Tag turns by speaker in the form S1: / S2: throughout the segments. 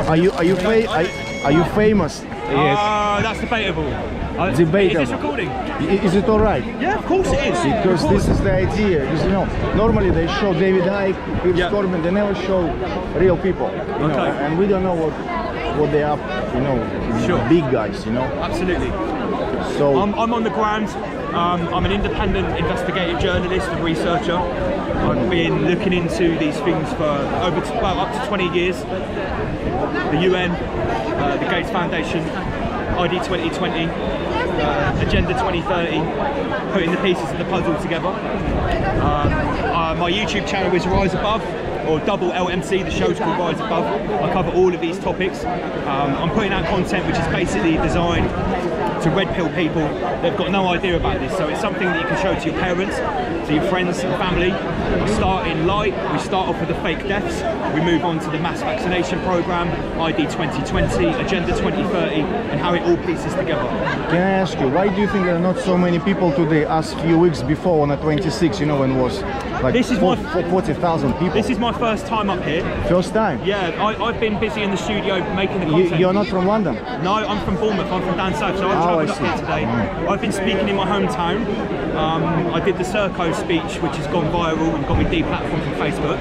S1: Are you famous?
S2: Yes. That's debatable.
S1: Debatable.
S2: Is this recording?
S1: Is it all right?
S2: Yeah, of course it is.
S1: Because this is the idea. Because you know, normally they show David Icke, Piers Corbin. They never show real people. You know, and we don't know what they are. You know, big guys. You know.
S2: Absolutely.
S1: So
S2: I'm on the ground. I'm an independent investigative journalist and researcher. I've been looking into these things for up to 20 years. The UN, the Gates Foundation, ID 2020, Agenda 2030, putting the pieces of the puzzle together. My YouTube channel is Rise Above, or double LMC, the show's called Rise Above. I cover all of these topics. I'm putting out content which is basically designed to red pill people that've got no idea about this. So it's something that you can show to your parents, to your friends and family. We start in light, we start off with the fake deaths, we move on to the mass vaccination program, ID 2020, Agenda 2030, and how it all pieces together.
S1: Can I ask you, why do you think there are not so many people today as few weeks before on the 26th, you know, when it was like 40,000 people?
S2: This is my first time up here.
S1: First time?
S2: Yeah, I've been busy in the studio making the content.
S1: You're not from London?
S2: No, I'm from Bournemouth, I'm from down south, so I've travelled up here today. I've been speaking in my hometown. I did the Serco speech, which has gone viral and got me deplatformed from Facebook.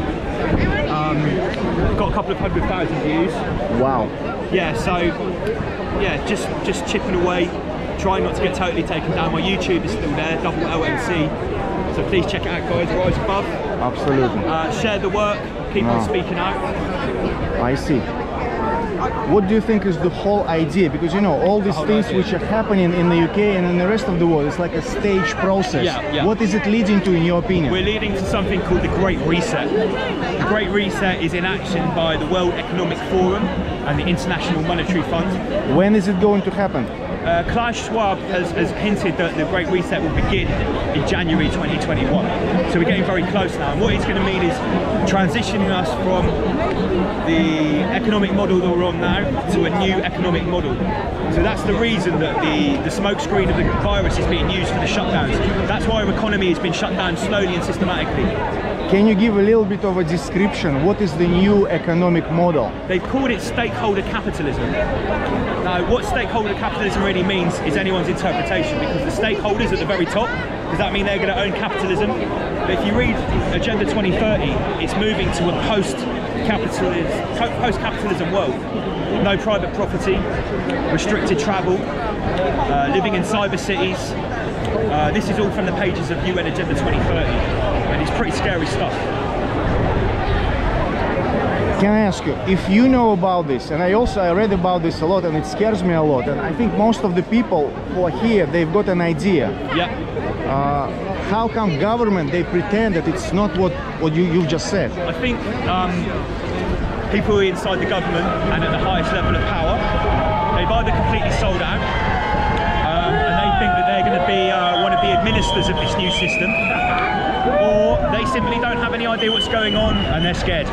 S2: Got a couple of 100,000 views.
S1: Wow.
S2: Yeah, so yeah, just chipping away, trying not to get totally taken down. My YouTube is still there, double LMC. So please check it out, guys. Rise Above.
S1: Absolutely.
S2: Share the work. Keep on speaking out.
S1: I see. What do you think is the whole idea? Because you know, all these things which are happening in the UK and in the rest of the world, it's like a stage process. What is it leading to, in your opinion?
S2: We're leading to something called the Great Reset. The Great Reset is in action by the World Economic Forum and the International Monetary Fund.
S1: When is it going to happen?
S2: Klaus Schwab has hinted that the Great Reset will begin in January 2021. So we're getting very close now. And what it's going to mean is transitioning us from the economic model that we're on now to a new economic model. So that's the reason that the smokescreen of the virus is being used for the shutdowns. That's why our economy has been shut down slowly and systematically.
S1: Can you give a little bit of a description? What is the new economic model?
S2: They've called it stakeholder capitalism. Now, what stakeholder capitalism really means is anyone's interpretation, because the stakeholders at the very top, does that mean they're going to own capitalism? But if you read Agenda 2030, it's moving to a post-capitalism world. No private property, restricted travel, living in cyber cities. This is all from the pages of UN Agenda 2030, and it's pretty scary stuff.
S1: Can I ask you, if you know about this, and I read about this a lot, and it scares me a lot, and I think most of the people who are here, they've got an idea.
S2: Yeah.
S1: How come government, they pretend that it's not what you've just said?
S2: I think people inside the government and at the highest level of power, they've either completely sold out, and they think that they're going to be one of the administrators of this new system, or they simply don't have any idea what's going on and they're scared.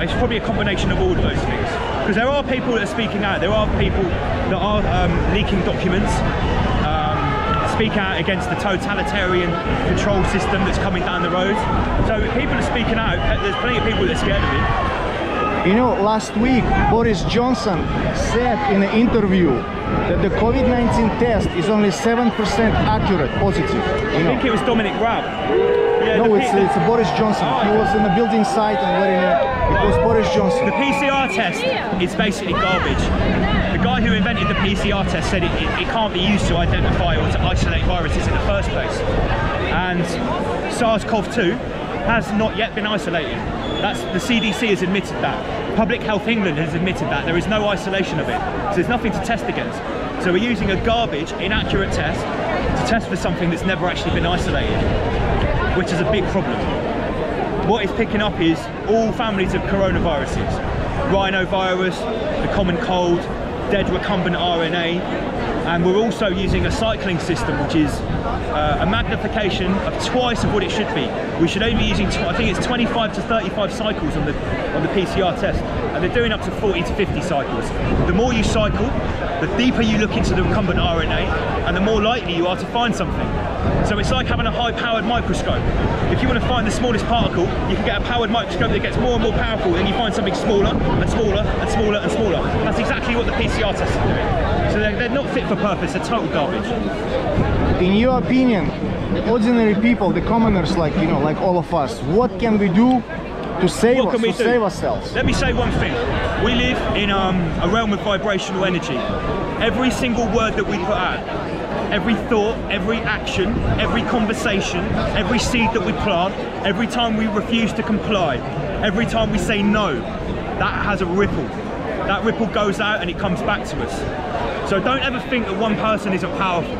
S2: It's probably a combination of all of those things. Because there are people that are speaking out, there are people that are leaking documents, speak out against the totalitarian control system that's coming down the road. So people are speaking out, there's plenty of people that are scared of it.
S1: You know, last week Boris Johnson said in an interview that the COVID-19 test is only 7% accurate, positive.
S2: I think it was Dominic Raab. Yeah,
S1: no, it's Boris Johnson. He was in the building site and it was Boris Johnson.
S2: The PCR test is basically garbage. The guy who invented the PCR test said it can't be used to identify or to isolate viruses in the first place. And SARS-CoV-2 has not yet been isolated. The CDC has admitted that. Public Health England has admitted that. There is no isolation of it. So there's nothing to test against. So we're using a garbage, inaccurate test to test for something that's never actually been isolated, which is a big problem. What is picking up is all families of coronaviruses. Rhinovirus, the common cold, dead recombinant RNA, And we're also using a cycling system, which is a magnification of twice of what it should be. We should only be using, I think it's 25 to 35 cycles on the PCR test, and they're doing up to 40 to 50 cycles. The more you cycle, the deeper you look into the recombinant RNA, and the more likely you are to find something. So it's like having a high-powered microscope. If you want to find the smallest particle, you can get a powered microscope that gets more and more powerful, and you find something smaller and smaller and smaller and smaller. That's exactly what the PCR tests are doing. So they're not fit for purpose, they're total garbage.
S1: In your opinion, the ordinary people, the commoners like, you know, like all of us, what can we do to save ourselves?
S2: Let me say one thing. We live in a realm of vibrational energy. Every single word that we put out, every thought, every action, every conversation, every seed that we plant, every time we refuse to comply, every time we say no, that has a ripple. That ripple goes out and it comes back to us. So don't ever think that one person isn't powerful.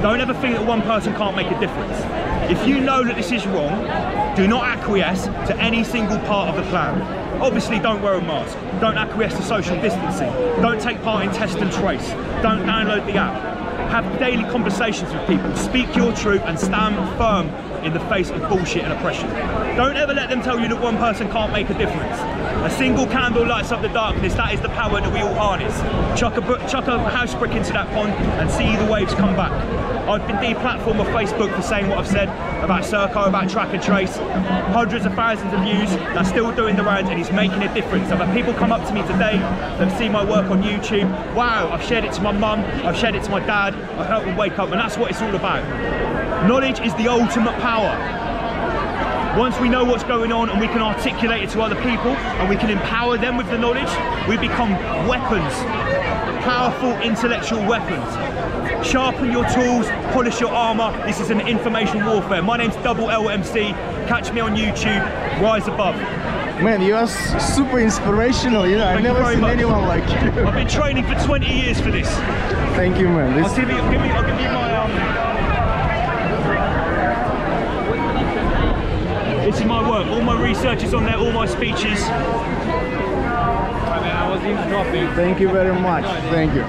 S2: Don't ever think that one person can't make a difference. If you know that this is wrong, do not acquiesce to any single part of the plan. Obviously, don't wear a mask. Don't acquiesce to social distancing. Don't take part in test and trace. Don't download the app. Have daily conversations with people. Speak your truth and stand firm in the face of bullshit and oppression. Don't ever let them tell you that one person can't make a difference. A single candle lights up the darkness. That is the power that we all harness. Chuck a house brick into that pond and see the waves come back. I've been deplatformed off Facebook for saying what I've said about Serco, about track and trace. Hundreds of thousands of views. That's still doing the rounds and it's making a difference. I've had people come up to me today that have seen my work on YouTube. Wow, I've shared it to my mum, I've shared it to my dad, I've helped them wake up, and that's what it's all about. Knowledge is the ultimate power. Once we know what's going on and we can articulate it to other people and we can empower them with the knowledge, we become weapons, powerful intellectual weapons. Sharpen your tools, polish your armor. This is an information warfare. My name's Double LMC. Catch me on YouTube. Rise above.
S1: Man, you are super inspirational. You know, I've never seen anyone like you.
S2: I've been training for 20 years for this.
S1: Thank you, man.
S2: I'll give you my This is my work. All my research is on there. All my speeches.
S1: Thank you very much. Thank you.